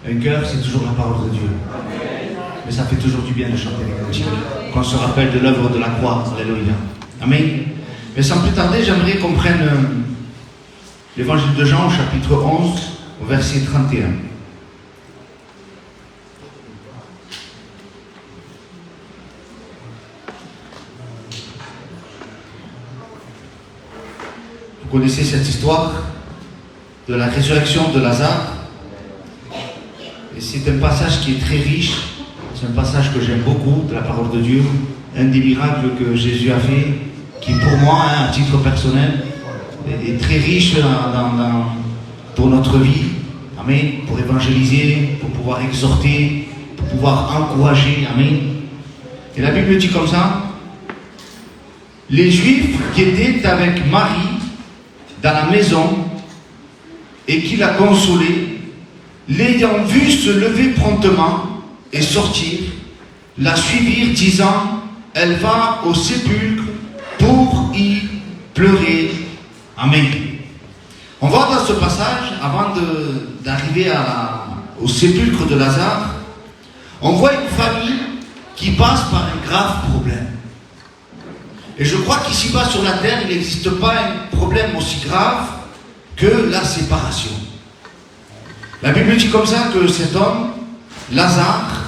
Un cœur, c'est toujours la parole de Dieu. Mais ça fait toujours du bien de chanter les cantiques. Qu'on se rappelle de l'œuvre de la croix. Alléluia. Amen. Mais sans plus tarder, j'aimerais qu'on prenne l'évangile de Jean au chapitre 11, au verset 31. Vous connaissez cette histoire de la résurrection de Lazare. Et c'est un passage qui est très riche. C'est un passage que j'aime beaucoup de la parole de Dieu. Un des miracles que Jésus a fait, qui pour moi, à titre personnel, est très riche pour notre vie. Amen. Pour évangéliser, pour pouvoir exhorter, pour pouvoir encourager. Amen. Et la Bible dit comme ça: les Juifs qui étaient avec Marie dans la maison et qui l'a consolée, l'ayant vue se lever promptement et sortir, la suivirent, disant: elle va au sépulcre pour y pleurer. Amen. On va dans ce passage, avant d'arriver au sépulcre de Lazare, on voit une famille qui passe par un grave problème. Et je crois qu'ici-bas sur la terre, il n'existe pas un problème aussi grave que la séparation. La Bible dit comme ça que cet homme, Lazare,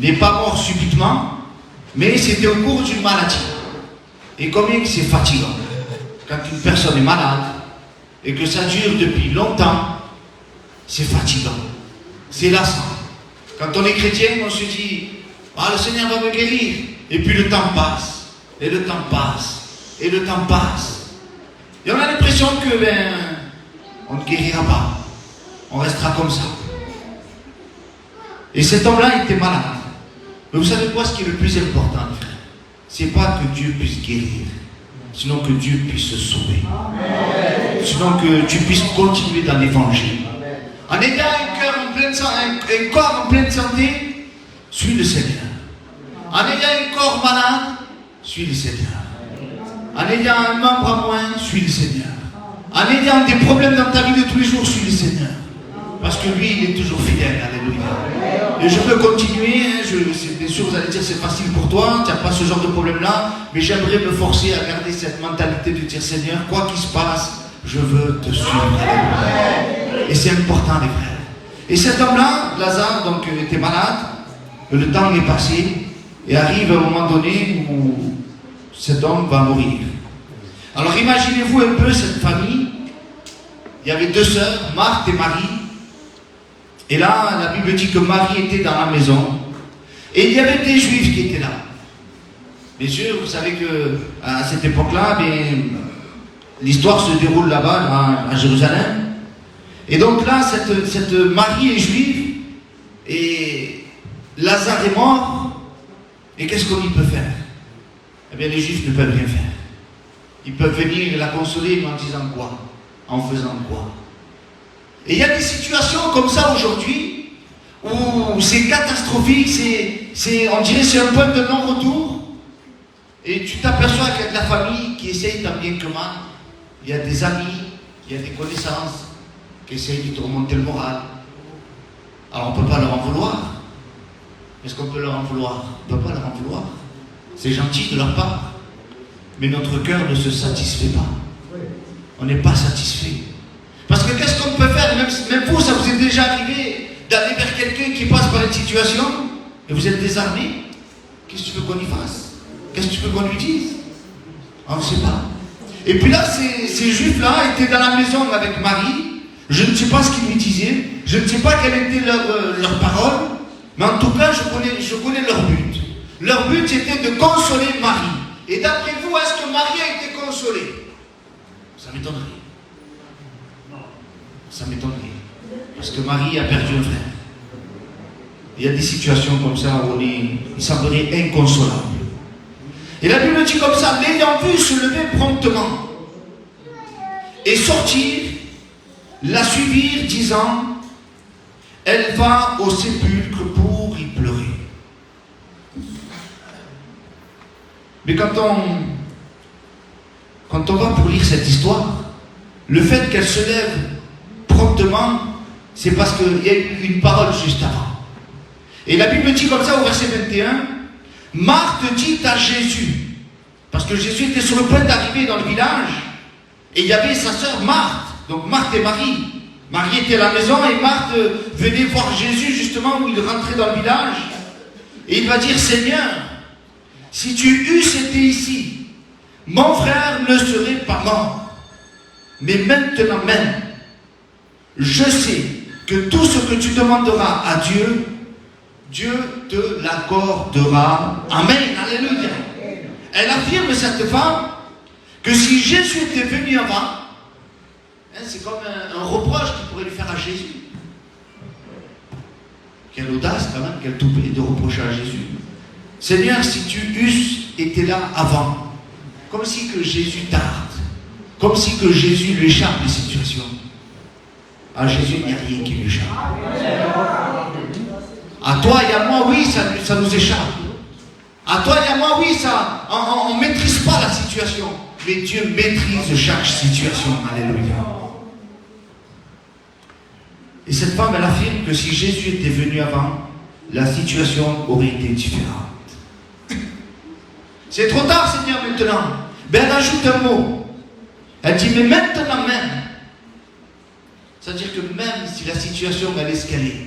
n'est pas mort subitement, mais c'était au cours d'une maladie. Et combien que c'est fatigant quand une personne est malade et que ça dure depuis longtemps, c'est fatigant, c'est lassant. Quand on est chrétien, on se dit: ah, le Seigneur va me guérir, et puis le temps passe. Et le temps passe, et le temps passe. Et on a l'impression que, on ne guérira pas. On restera comme ça. Et cet homme-là était malade. Mais vous savez quoi, ce qui est le plus important, frère? C'est pas que Dieu puisse guérir, sinon que Dieu puisse sauver. Amen. Sinon que tu puisses continuer dans l'évangile. En ayant un corps en pleine santé, suis le Seigneur. En ayant un corps malade, suis le Seigneur. En ayant un membre à moins, suis le Seigneur. En ayant des problèmes dans ta vie de tous les jours, suis le Seigneur. Parce que lui, il est toujours fidèle. Alléluia. Et je peux continuer. Bien sûr, vous allez dire: c'est facile pour toi, tu n'as pas ce genre de problème-là. Mais j'aimerais me forcer à garder cette mentalité de dire: Seigneur, quoi qu'il se passe, je veux te suivre. Alléluia. Et c'est important, les frères. Et cet homme-là, Lazare, donc, était malade. Le temps est passé. Et arrive un moment donné où cet homme va mourir. Alors imaginez-vous un peu cette famille. Il y avait deux sœurs, Marthe et Marie. Et là, la Bible dit que Marie était dans la maison. Et il y avait des Juifs qui étaient là. Bien sûr, vous savez qu'à cette époque-là, l'histoire se déroule là-bas, à Jérusalem. Et donc là, cette Marie est juive. Et Lazare est mort. Et qu'est-ce qu'on y peut faire? Eh bien, les Juifs ne peuvent rien faire. Ils peuvent venir la consoler, mais en disant quoi? En faisant quoi? Et il y a des situations comme ça aujourd'hui, où c'est catastrophique, on dirait que c'est un point de non-retour. Et tu t'aperçois qu'il y a de la famille qui essaye tant bien que mal. Il y a des amis, il y a des connaissances qui essayent de te remonter le moral. Alors on ne peut pas leur en vouloir. Est-ce qu'on peut leur en vouloir? On ne peut pas leur en vouloir. C'est gentil de leur part. Mais notre cœur ne se satisfait pas. On n'est pas satisfait. Parce que qu'est-ce qu'on peut faire? Même vous, ça vous est déjà arrivé d'aller vers quelqu'un qui passe par une situation et vous êtes désarmé. Qu'est-ce que tu veux qu'on y fasse? Qu'est-ce que tu veux qu'on lui dise? On ne sait pas. Et puis là, ces Juifs-là étaient dans la maison avec Marie. Je ne sais pas ce qu'ils lui disaient. Je ne sais pas quelle était leur parole. Mais en tout cas, je connais leur but. Leur but, c'était de consoler Marie. Et d'après vous, est-ce que Marie a été consolée? Ça m'étonnerait. Ça m'étonnerait. Parce que Marie a perdu un frère. Il y a des situations comme ça où il semblerait inconsolable. Et la Bible dit comme ça: l'ayant vu se lever promptement et sortir, la suivirent, disant: elle va au sépulcre pour y pleurer. Mais quand on va pour lire cette histoire, le fait qu'elle se lève promptement c'est parce qu'il y a eu une parole juste avant. Et la Bible dit comme ça au verset 21, Marthe dit à Jésus, parce que Jésus était sur le point d'arriver dans le village, et il y avait sa sœur Marthe, donc Marthe et Marie. Marie était à la maison et Marthe venait voir Jésus justement où il rentrait dans le village. Et il va dire, Seigneur, si tu eusses été ici, mon frère ne serait pas mort. Mais maintenant même, je sais que tout ce que tu demanderas à Dieu, Dieu te l'accordera. Amen. Alléluia. Elle affirme, cette femme, que si Jésus était venu avant, c'est comme un reproche qu'il pourrait lui faire à Jésus. Quelle audace quand même, quelle toupée de reprocher à Jésus. Seigneur, si tu eusses été là avant, comme si que Jésus tarde, comme si que Jésus lui échappe les situations. À Jésus, il n'y a rien qui lui échappe. À toi et à moi, oui, ça nous échappe. À toi et à moi, oui, on ne maîtrise pas la situation. Mais Dieu maîtrise chaque situation. Alléluia. Et cette femme, elle affirme que si Jésus était venu avant, la situation aurait été différente. C'est trop tard, Seigneur, maintenant. Ben, elle ajoute un mot. Elle dit, mais maintenant même. C'est-à-dire que même si la situation va escalader,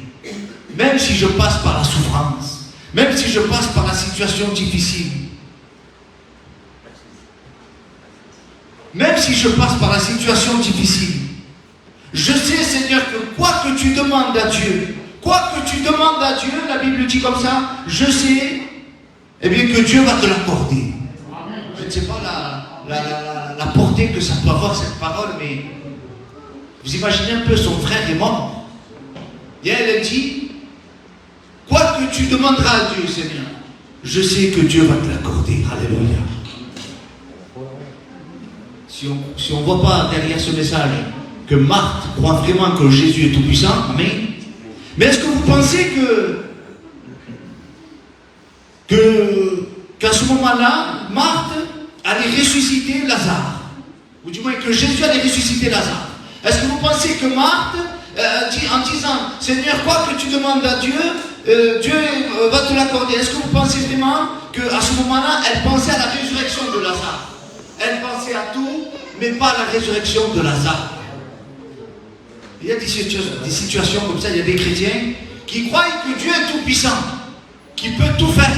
même si je passe par la souffrance, même si je passe par la situation difficile, même si je passe par la situation difficile, je sais, Seigneur, que quoi que tu demandes à Dieu, la Bible dit comme ça, je sais, eh bien, que Dieu va te l'accorder. Je ne sais pas la portée que ça peut avoir, cette parole, mais vous imaginez un peu, son frère est mort. Et elle dit, quoi que tu demanderas à Dieu, Seigneur, je sais que Dieu va te l'accorder. Alléluia. Si on ne voit pas derrière ce message que Marthe croit vraiment que Jésus est tout-puissant, amen. Mais est-ce que vous pensez qu'à ce moment-là, Marthe allait ressusciter Lazare? Ou du moins que Jésus allait ressusciter Lazare? Est-ce que vous pensez que Marthe, en disant, Seigneur, quoi que tu demandes à Dieu, Dieu va te l'accorder? Est-ce que vous pensez vraiment qu'à ce moment-là, elle pensait à la résurrection de Lazare? Elle pensait à tout, mais pas à la résurrection de Lazare. Il y a des situations comme ça, il y a des chrétiens qui croient que Dieu est tout-puissant, qui peut tout faire.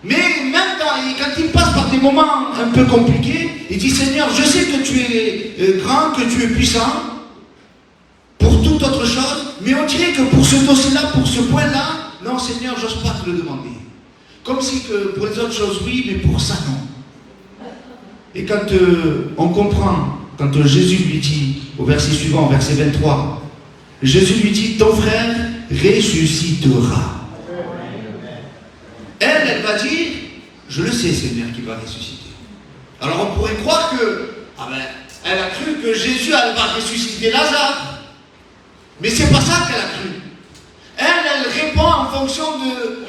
Mais même quand ils passent par des moments un peu compliqués, ils disent, Seigneur, je sais que tu es grand, que tu es puissant, pour toute autre chose, mais on dirait que pour ce dossier-là, pour ce point-là, non, Seigneur, j'ose pas te le demander. Comme si que pour les autres choses, oui, mais pour ça, non. Et quand on comprend, quand Jésus lui dit, au verset suivant, verset 23, Jésus lui dit, ton frère ressuscitera. Elle va dire, je le sais, Seigneur, qu'il va ressusciter. Alors on pourrait croire que, elle a cru que Jésus va ressusciter Lazare. Mais c'est pas ça qu'elle a cru. Elle répond en fonction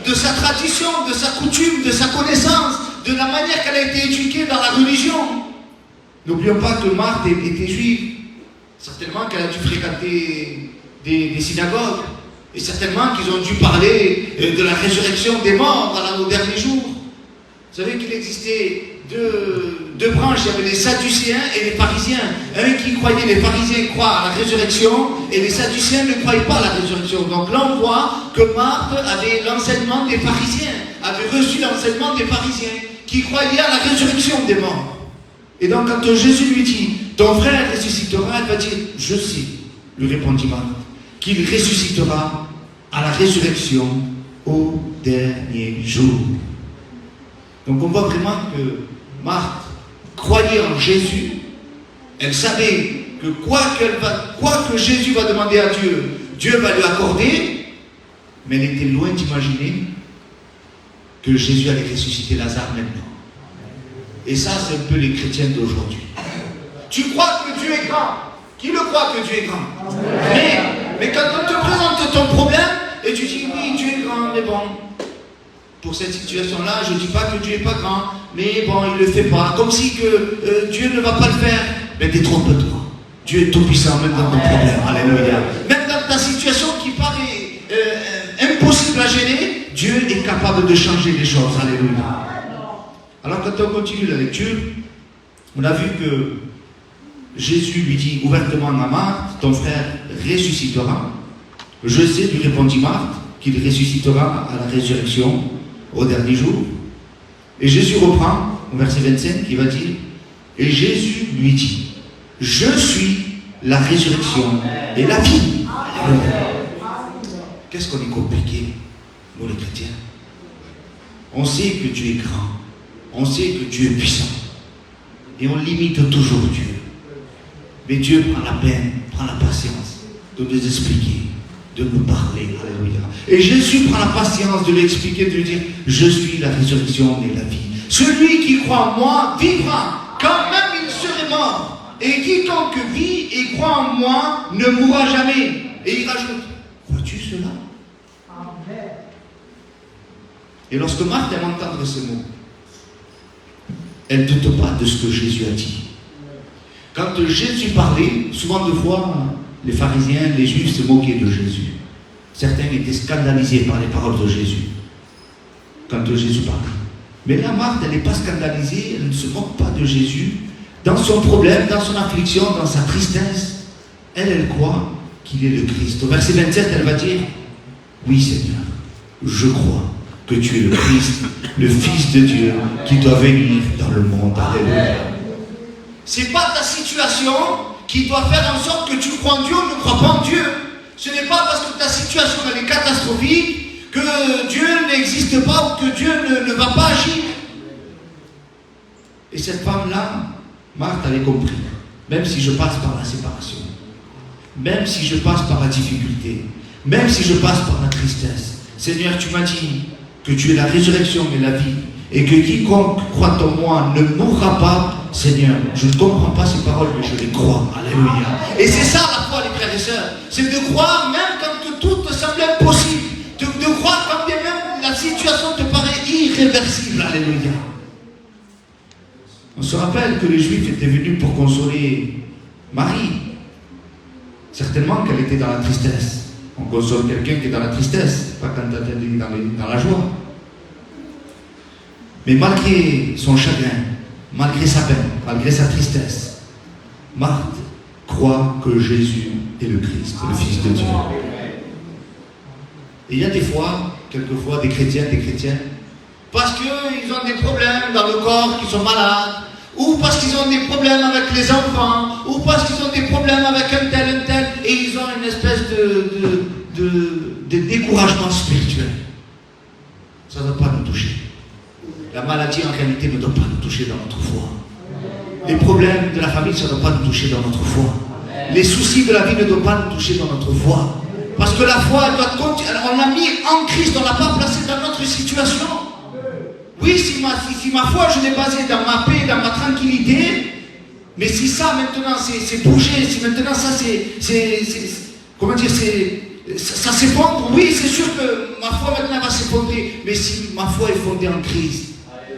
de sa tradition, de sa coutume, de sa connaissance, de la manière qu'elle a été éduquée dans la religion. N'oublions pas que Marthe était juive. Certainement qu'elle a dû fréquenter des synagogues. Et certainement qu'ils ont dû parler de la résurrection des morts au dernier jour. Vous savez qu'il existait deux branches, il y avait les Sadducéens et les pharisiens. Les pharisiens croient à la résurrection et les Sadducéens ne croyaient pas à la résurrection. Donc là on voit que Marthe avait l'enseignement des pharisiens, avait reçu l'enseignement des pharisiens qui croyaient à la résurrection des morts. Et donc quand Jésus lui dit, ton frère ressuscitera, elle va dire, je sais, lui répondit Marthe, qu'il ressuscitera à la résurrection au dernier jour. Donc on voit vraiment que Marthe croyait en Jésus. Elle savait que quoi que Jésus va demander à Dieu, Dieu va lui accorder. Mais elle était loin d'imaginer que Jésus allait ressusciter Lazare maintenant. Et ça, c'est un peu les chrétiens d'aujourd'hui. Tu crois que Dieu est grand. Qui le croit que Dieu est grand? Mais quand on te présente ton problème, et tu dis, oui, Dieu est grand, mais bon, pour cette situation-là, je ne dis pas que Dieu n'est pas grand, mais bon, il ne le fait pas. Comme si que Dieu ne va pas le faire. Mais détrompe-toi. Dieu est tout puissant, même dans ton problème. Alléluia. Même ta situation qui paraît impossible à gérer, Dieu est capable de changer les choses. Alléluia. Alors quand on continue la lecture, on a vu que Jésus lui dit ouvertement à Marthe, ton frère ressuscitera. Je sais, lui répondit Marthe, qu'il ressuscitera à la résurrection au dernier jour. Et Jésus reprend au verset 25 qui va dire, et Jésus lui dit, je suis la résurrection et la vie. Qu'est-ce qu'on est compliqué, nous les chrétiens? On sait que Dieu est grand, on sait que Dieu est puissant, et on limite toujours Dieu. Mais Dieu prend la peine, prend la patience de nous expliquer, de nous parler. Alléluia. Et Jésus prend la patience de lui expliquer, de lui dire, je suis la résurrection et la vie. Celui qui croit en moi vivra, quand même il serait mort. Et quiconque vit et croit en moi ne mourra jamais. Et il rajoute, vois-tu cela? Amen. Et lorsque Marthe aime entendre ces mots, elle ne doute pas de ce que Jésus a dit. Quand Jésus parlait, souvent de fois, les pharisiens, les juifs se moquaient de Jésus. Certains étaient scandalisés par les paroles de Jésus, quand Jésus parlait. Mais là, Marthe, elle n'est pas scandalisée, elle ne se moque pas de Jésus. Dans son problème, dans son affliction, dans sa tristesse, elle croit qu'il est le Christ. Au verset 27, elle va dire, oui Seigneur, je crois que tu es le Christ, le Fils de Dieu, qui doit venir dans le monde. Alléluia. C'est pas ta situation qui doit faire en sorte que tu crois en Dieu ou ne crois pas en Dieu. Ce n'est pas parce que ta situation elle est catastrophique que Dieu n'existe pas ou que Dieu ne va pas agir. Et cette femme-là, Marthe avait compris, même si je passe par la séparation, même si je passe par la difficulté, même si je passe par la tristesse, Seigneur, tu m'as dit que tu es la résurrection et la vie, et que quiconque croit en moi ne mourra pas. Seigneur, je ne comprends pas ces paroles, mais je les crois. Alléluia. Et c'est ça la foi, les frères et sœurs. C'est de croire même quand tout te semble impossible. De croire quand bien même la situation te paraît irréversible. Alléluia. On se rappelle que les Juifs étaient venus pour consoler Marie. Certainement qu'elle était dans la tristesse. On console quelqu'un qui est dans la tristesse, pas quand elle est dans la joie. Mais malgré son chagrin, malgré sa peine, malgré sa tristesse, Marthe croit que Jésus est le Christ, le Fils de Dieu. Et il y a des fois, quelquefois, des chrétiens, parce qu'ils ont des problèmes dans le corps, qu'ils sont malades, ou parce qu'ils ont des problèmes avec les enfants, ou parce qu'ils ont des problèmes avec un tel, et ils ont une espèce de découragement spirituel. Ça ne doit pas nous toucher. La maladie, en réalité, ne doit pas nous toucher dans notre foi. Les problèmes de la famille, ça ne doit pas nous toucher dans notre foi. Les soucis de la vie ne doivent pas nous toucher dans notre foi. Parce que la foi, elle doit continuer. On l'a mis en Christ, on ne l'a pas placé dans notre situation. Oui, si ma foi, je l'ai basée dans ma paix, dans ma tranquillité, mais si ça, maintenant, c'est bougé, si maintenant, ça, comment dire, ça s'effondre, oui, c'est sûr que ma foi, maintenant, va s'effondrer. Mais si ma foi est fondée en Christ,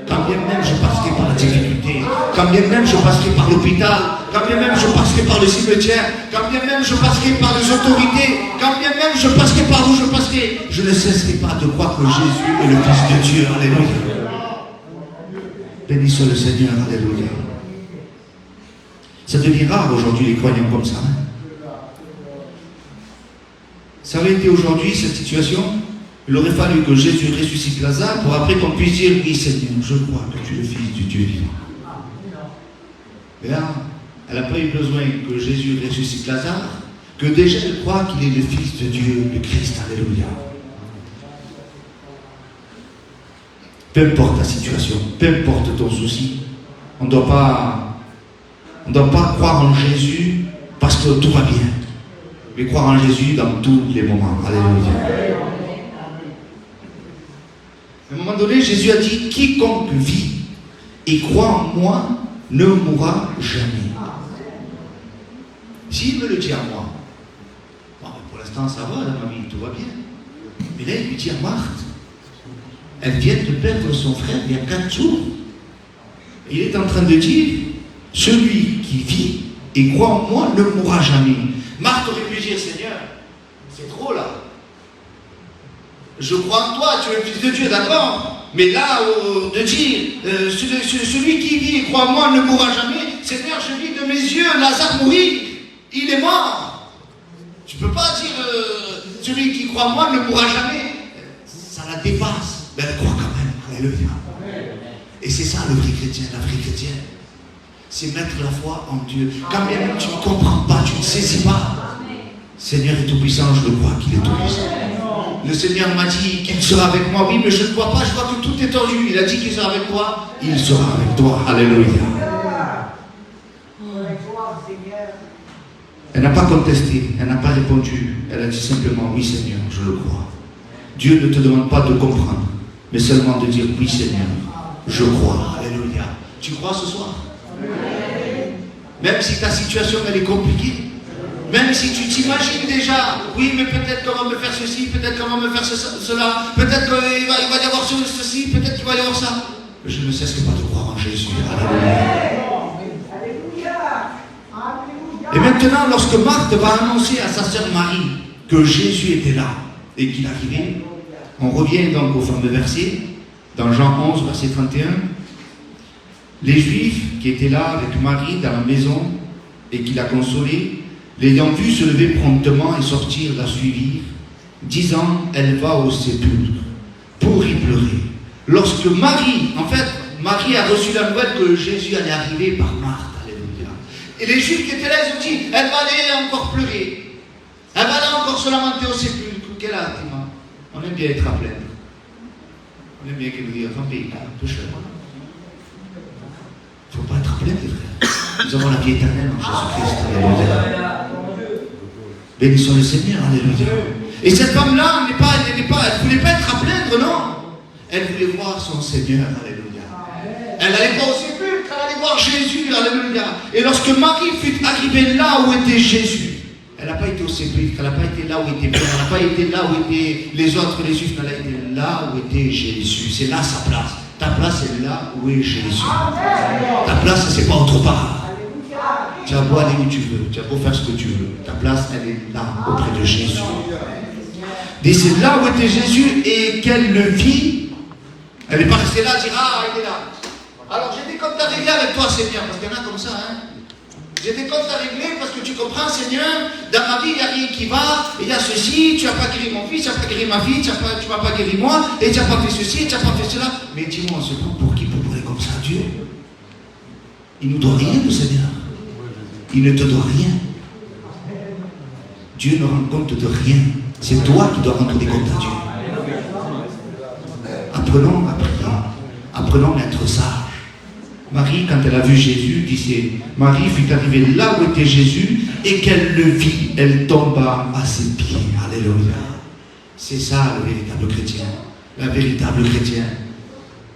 quand bien même je passerai par la difficulté, quand bien même je passerai par l'hôpital, quand bien même je passerai par le cimetière, quand bien même je passerai par les autorités, quand bien même je passerai par où je passerai, je ne cesserai pas de croire que Jésus est le Fils de Dieu. Alléluia. Béni soit le Seigneur. Alléluia. Ça devient rare aujourd'hui les croyants comme ça. Ça aurait été aujourd'hui cette situation. Il aurait fallu que Jésus ressuscite Lazare pour après qu'on puisse dire, oui Seigneur, je crois que tu es le Fils du Dieu vivant. Mais là, elle n'a pas eu besoin que Jésus ressuscite Lazare, que déjà elle croit qu'il est le Fils de Dieu, le Christ. Alléluia. Peu importe ta situation, peu importe ton souci, on ne doit pas croire en Jésus parce que tout va bien, mais croire en Jésus dans tous les moments. Alléluia. À un moment donné, Jésus a dit, quiconque vit et croit en moi ne mourra jamais. S'il me le dit à moi, bon, pour l'instant ça va, dans ma vie, tout va bien. Mais là, il lui dit à Marthe, elle vient de perdre son frère il y a 4 jours. Et il est en train de dire, celui qui vit et croit en moi ne mourra jamais. Marthe aurait pu dire, Seigneur, C'est trop là. Je crois en toi, tu es le Fils de Dieu, d'accord. Mais là, de dire, celui qui vit et croit en moi ne mourra jamais. Seigneur, je vis de mes yeux Lazare mourir. Il est mort. Tu ne peux pas dire, celui qui croit en moi ne mourra jamais. Ça la dépasse. Mais elle croit quand même. Alléluia. Et c'est ça le vrai chrétien, la vraie chrétienne. C'est mettre la foi en Dieu. Quand même tu ne comprends pas, tu ne saisis pas. Seigneur est tout puissant, je le crois qu'il est tout puissant. Le Seigneur m'a dit qu'il sera avec moi. Oui, mais je ne crois pas, je vois que tout est tordu. Il a dit qu'il sera avec toi. Il sera avec toi. Alléluia. Elle n'a pas contesté, elle n'a pas répondu. Elle a dit simplement, oui Seigneur, je le crois. Dieu ne te demande pas de comprendre, mais seulement de dire, oui Seigneur, je crois. Alléluia. Tu crois ce soir? Même si ta situation elle est compliquée. Même si tu t'imagines déjà, oui, mais peut-être qu'on va me faire ceci, peut-être qu'on va me faire cela, peut-être qu'il va y avoir ceci, peut-être qu'il va y avoir ça. Je ne cesse pas de croire en Jésus. Alléluia. Et maintenant, lorsque Marthe va annoncer à sa sœur Marie que Jésus était là et qu'il arrivait, on revient donc au fameux verset, dans Jean 11, verset 31. Les Juifs qui étaient là avec Marie dans la maison et qui la consolaient, l'ayant vue se lever promptement et sortir la suivre, disant, elle va au sépulcre pour y pleurer. Lorsque Marie a reçu la nouvelle que Jésus allait arriver par Marthe, alléluia. Et les Juifs qui étaient là, ils ont dit, elle va aller encore pleurer. Elle va aller encore se lamenter au sépulcre. Quel argument? On aime bien être à plaindre. On aime bien qu'il nous dise, attendez, touche-le. Il ne faut pas être à plaindre, frères. Nous avons la vie éternelle en Jésus-Christ, alléluia. Bénissons le Seigneur, alléluia. Et cette femme-là, elle ne voulait pas être à plaindre, non. Elle voulait voir son Seigneur, alléluia. Elle n'allait pas au sépulcre, elle allait voir Jésus, alléluia. Et lorsque Marie fut arrivée là où était Jésus, elle n'a pas été au sépulcre, elle n'a pas été là où était Pierre, elle n'a pas été là où étaient les autres, les Juifs, elle a été là où était Jésus. C'est là sa place. Ta place est là où est Jésus. Ta place, c'est pas autre part. Tu as beau aller où tu veux, tu as beau faire ce que tu veux. Ta place, elle est là, auprès de Jésus. Et c'est là où était Jésus et qu'elle le vit. Elle n'est pas restée là à dire, ah, il est là. Alors j'ai des comptes à régler avec toi, Seigneur, parce qu'il y en a comme ça, hein. J'ai des comptes à régler parce que tu comprends, Seigneur, dans ma vie, il n'y a rien qui va, il y a ceci, tu n'as pas guéri mon fils, tu n'as pas guéri ma fille, tu n'as pas guéri moi, et tu n'as pas fait ceci, tu n'as pas fait cela. Mais dis-moi, on se prend pour qui pour parler comme ça, Dieu? Il ne nous doit rien, le Seigneur. Il ne te doit rien. Dieu ne rend compte de rien. C'est toi qui dois rendre des comptes à Dieu. Apprenons à prier. Apprenons à être sages. Marie, quand elle a vu Jésus, disait, Marie fut arrivée là où était Jésus et qu'elle le vit, elle tomba à ses pieds. Alléluia. C'est ça le véritable chrétien. La véritable chrétienne.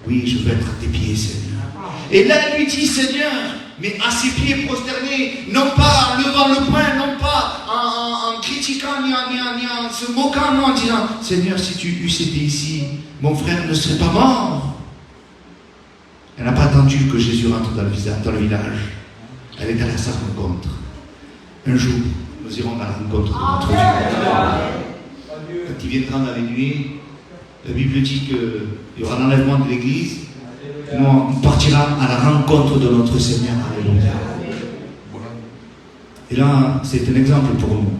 Oui, je veux être à tes pieds, Seigneur. Et là, elle lui dit, Seigneur, mais à ses pieds prosternés, non pas en levant le poing, non pas en critiquant, ni en se moquant, non, en disant, Seigneur, si tu eusses été ici, mon frère ne serait pas mort. Elle n'a pas attendu que Jésus rentre dans le village. Elle est allée à sa rencontre. Un jour, nous irons à la rencontre de notre Dieu. Quand il viendra dans les nuits, la Bible dit qu'il y aura l'enlèvement de l'Église. Nous, on partira à la rencontre de notre Seigneur. Alléluia. Et là, c'est un exemple pour nous.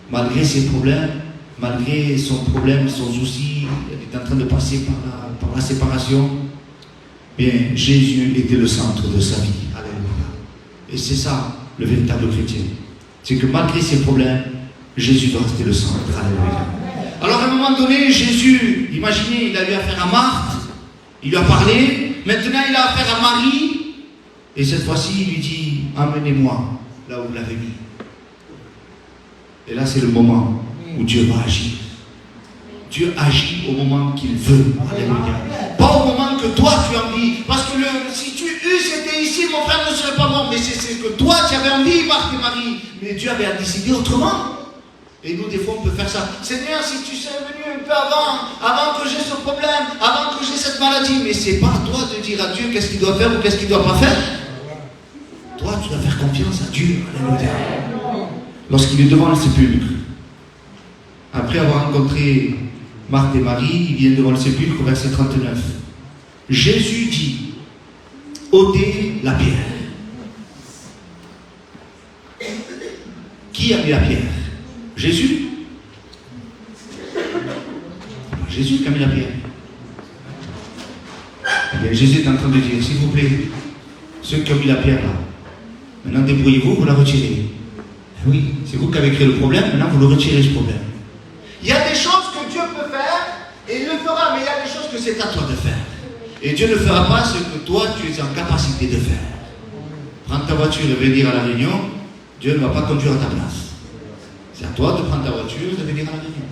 Malgré ses problèmes, malgré son problème, son souci, elle est en train de passer par la séparation. Bien, Jésus était le centre de sa vie. Alléluia. Et c'est ça, le véritable chrétien. C'est que malgré ses problèmes, Jésus doit rester le centre. Alléluia. Alors à un moment donné, Jésus, imaginez, il a eu affaire à Marthe, il lui a parlé, maintenant il a affaire à Marie, et cette fois-ci, il lui dit, emmenez-moi là où vous l'avez mis. Et là, c'est le moment où Dieu va agir. Dieu agit au moment qu'il veut. Alléluia. Pas au moment que toi tu as envie. Parce que si tu eusses été ici, mon frère ne serait pas mort. Mais c'est que toi tu avais envie, Marthe et Marie. Mais Dieu avait décidé autrement. Et nous, des fois, on peut faire ça. Seigneur, si tu serais venu un peu avant que j'ai ce problème, avant que j'ai cette maladie. Mais c'est pas à toi de dire à Dieu qu'est-ce qu'il doit faire ou qu'est-ce qu'il ne doit pas faire. Toi, tu dois faire confiance à Dieu. Alléluia. Lorsqu'il est devant le sépulcre, après avoir rencontré Marthe et Marie, ils viennent devant le sépulcre au verset 39. Jésus dit, ôtez la pierre. Qui a mis la pierre? Jésus? Jésus qui a mis la pierre. Eh bien, Jésus est en train de dire, s'il vous plaît, ceux qui ont mis la pierre là, maintenant débrouillez-vous, vous la retirez. Eh oui, c'est vous qui avez créé le problème, maintenant vous le retirez ce problème. Il y a des choses que Dieu peut faire, et il le fera, mais il y a des choses que c'est à toi de faire. Et Dieu ne fera pas ce que toi tu es en capacité de faire. Prendre ta voiture et venir à la réunion, Dieu ne va pas conduire à ta place. C'est à toi de prendre ta voiture et de venir à la réunion.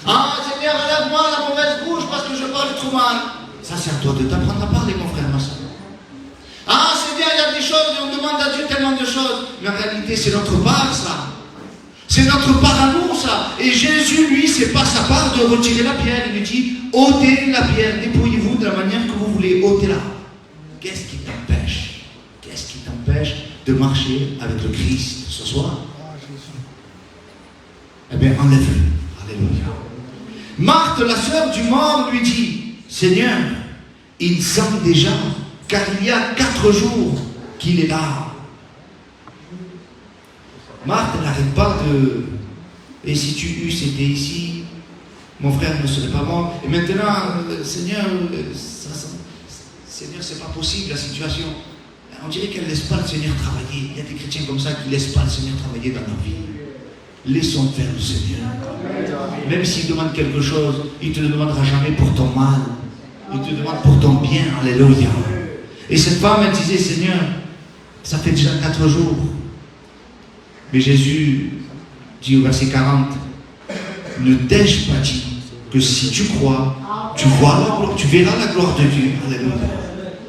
Ah Seigneur, enlève-moi la mauvaise bouche parce que je parle trop mal. Ça c'est à toi de t'apprendre à parler, mon frère, ma soeur. Ah Seigneur, il y a des choses, et on demande à Dieu tellement de choses. Mais en réalité, c'est notre part, ça. C'est notre part à nous, ça. Et Jésus, lui, c'est pas sa part de retirer la pierre. Il lui dit, ôtez la pierre, dépouillez-vous de la manière que vous voulez, ôtez-la. Qu'est-ce qui t'empêche? Qu'est-ce qui t'empêche de marcher avec le Christ ce soir? Eh bien, enlève-le. Alléluia. Marthe, la sœur du mort, lui dit, Seigneur, il sent déjà, car il y a 4 jours qu'il est là. Marthe n'arrête pas de... Et si tu eusses été ici, mon frère ne serait pas mort. Et maintenant, Seigneur, Seigneur, c'est pas possible la situation. On dirait qu'elle ne laisse pas le Seigneur travailler. Il y a des chrétiens comme ça qui ne laissent pas le Seigneur travailler dans leur vie. Laissons faire le Seigneur. Même s'il demande quelque chose, il ne te le demandera jamais pour ton mal. Il te demande pour ton bien. Alléluia. Et cette femme, elle disait, Seigneur, ça fait déjà 4 jours. Mais Jésus dit au verset 40, ne t'ai-je pas dit que si tu crois, tu verras la gloire de Dieu. Alléluia.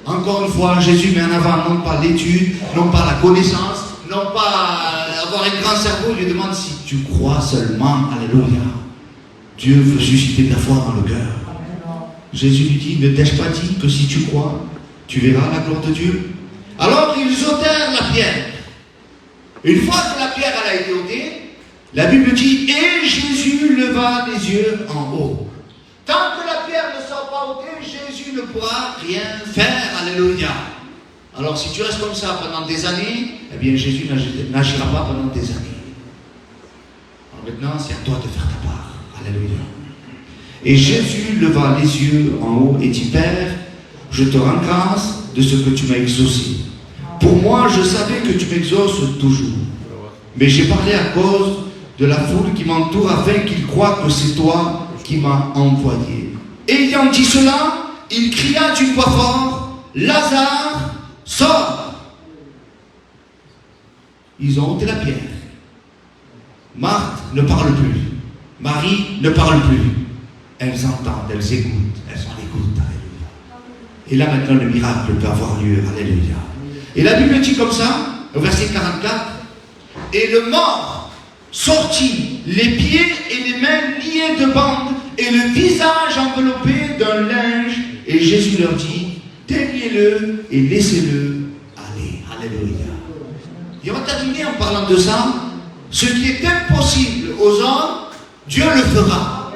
Encore une fois, Jésus met en avant non pas l'étude, non pas la connaissance, non pas avoir un grand cerveau. Il lui demande si tu crois seulement. Alléluia. Dieu veut susciter ta foi dans le cœur. Jésus lui dit, ne t'ai-je pas dit que si tu crois, tu verras la gloire de Dieu? Alors ils ôtèrent la pierre. Une fois que la pierre elle a été ôtée, la Bible dit, et Jésus leva les yeux en haut. Tant que la pierre ne sera pas ôtée, Jésus ne pourra rien faire. Alléluia. Alors si tu restes comme ça pendant des années, eh bien Jésus n'agira pas pendant des années. Alors maintenant, c'est à toi de faire ta part. Alléluia. Et Jésus leva les yeux en haut et dit, Père, je te rends grâce de ce que tu m'as exaucé. Pour moi, je savais que tu m'exauces toujours. Mais j'ai parlé à cause de la foule qui m'entoure afin qu'ils croient que c'est toi qui m'as envoyé. Et ayant dit cela, il cria d'une voix forte, Lazare, sors! Ils ont ôté la pierre. Marthe ne parle plus. Marie ne parle plus. Elles entendent, elles écoutent, elles sont à l'écoute. Alléluia. Et là maintenant le miracle peut avoir lieu. Alléluia. Et la Bible dit comme ça, au verset 44, et le mort sortit, les pieds et les mains liés de bandes, et le visage enveloppé d'un linge, et Jésus leur dit, déliez-le et laissez-le aller. Alléluia. Et on va terminer en parlant de ça. Ce qui est impossible aux hommes, Dieu le fera.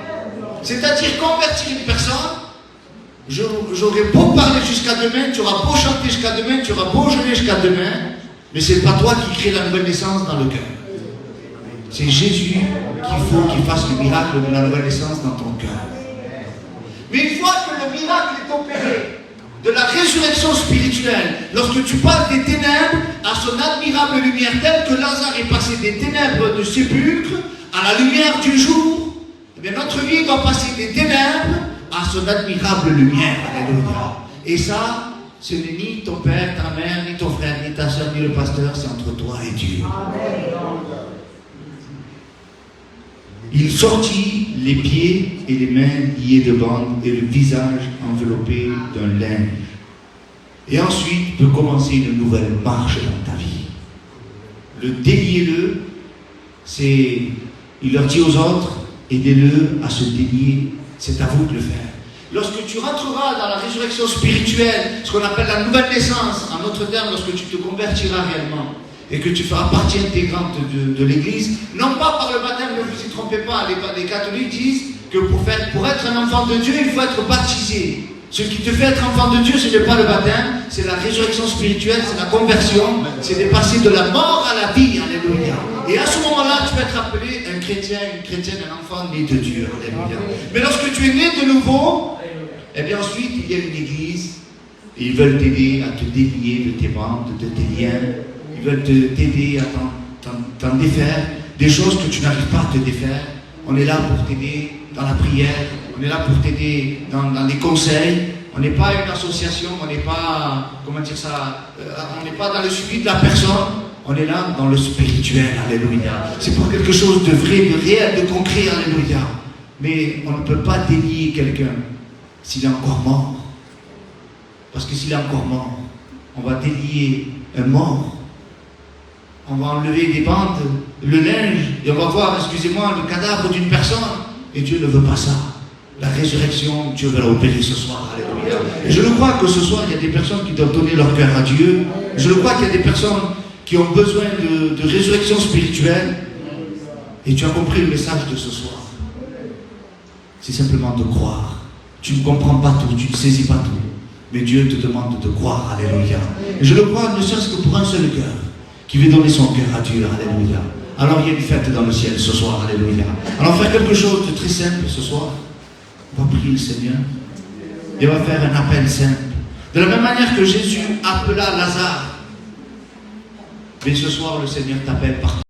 C'est-à-dire convertir une personne. J'aurais beau parler jusqu'à demain, tu auras beau chanter jusqu'à demain, tu auras beau jeûner jusqu'à demain, mais ce n'est pas toi qui crée la nouvelle naissance dans le cœur. C'est Jésus qu'il faut qu'il fasse le miracle de la nouvelle naissance dans ton cœur. Mais une fois que le miracle est opéré, de la résurrection spirituelle, lorsque tu passes des ténèbres à son admirable lumière, telle que Lazare est passé des ténèbres de sépulcre à la lumière du jour, eh bien notre vie doit passer des ténèbres à son admirable lumière. Alléluia. Et ça, ce n'est ni ton père, ta mère, ni ton frère, ni ta soeur, ni le pasteur, c'est entre toi et Dieu. Il sortit les pieds et les mains liés de bandes et le visage enveloppé d'un linge. Et ensuite peut commencer une nouvelle marche dans ta vie. Le déliez-le, c'est, il leur dit aux autres, aidez-le à se délier, c'est à vous de le faire. Lorsque tu rentreras dans la résurrection spirituelle, ce qu'on appelle la nouvelle naissance, en d'autres termes, lorsque tu te convertiras réellement, et que tu feras partie intégrante de l'Église, non pas par le baptême, ne vous y trompez pas, les catholiques disent que pour être un enfant de Dieu, il faut être baptisé. Ce qui te fait être enfant de Dieu, ce n'est pas le baptême, c'est la résurrection spirituelle, c'est la conversion, c'est de passer de la mort à la vie, alléluia. Et à ce moment-là, tu peux être appelé un chrétien, une chrétienne, un enfant né de Dieu, alléluia. Mais lorsque tu es né de nouveau, eh bien ensuite, il y a une église, et ils veulent t'aider à te délier de tes bandes, de tes liens, ils veulent t'aider à t'en défaire, des choses que tu n'arrives pas à te défaire. On est là pour t'aider dans la prière, on est là pour t'aider dans les conseils. On n'est pas une association, on n'est pas, comment dire ça, on n'est pas dans le suivi de la personne, on est là dans le spirituel, alléluia. C'est pour quelque chose de vrai, de réel, de concret, alléluia. Mais on ne peut pas délier quelqu'un s'il est encore mort. Parce que s'il est encore mort, on va délier un mort. On va enlever des bandes, le linge, et on va voir, excusez-moi, le cadavre d'une personne. Et Dieu ne veut pas ça. La résurrection, Dieu va l'opérer ce soir. Alléluia. Et je le crois que ce soir, il y a des personnes qui doivent donner leur cœur à Dieu. Je le crois qu'il y a des personnes qui ont besoin de résurrection spirituelle. Et tu as compris le message de ce soir. C'est simplement de croire. Tu ne comprends pas tout, tu ne saisis pas tout. Mais Dieu te demande de croire. Alléluia. Et je le crois, ne serait-ce que pour un seul cœur qui veut donner son cœur à Dieu. Alléluia. Alors il y a une fête dans le ciel ce soir. Alléluia. Alors faire quelque chose de très simple ce soir. On va prier le Seigneur. Et on va faire un appel simple. De la même manière que Jésus appela Lazare. Mais ce soir, le Seigneur t'appelle par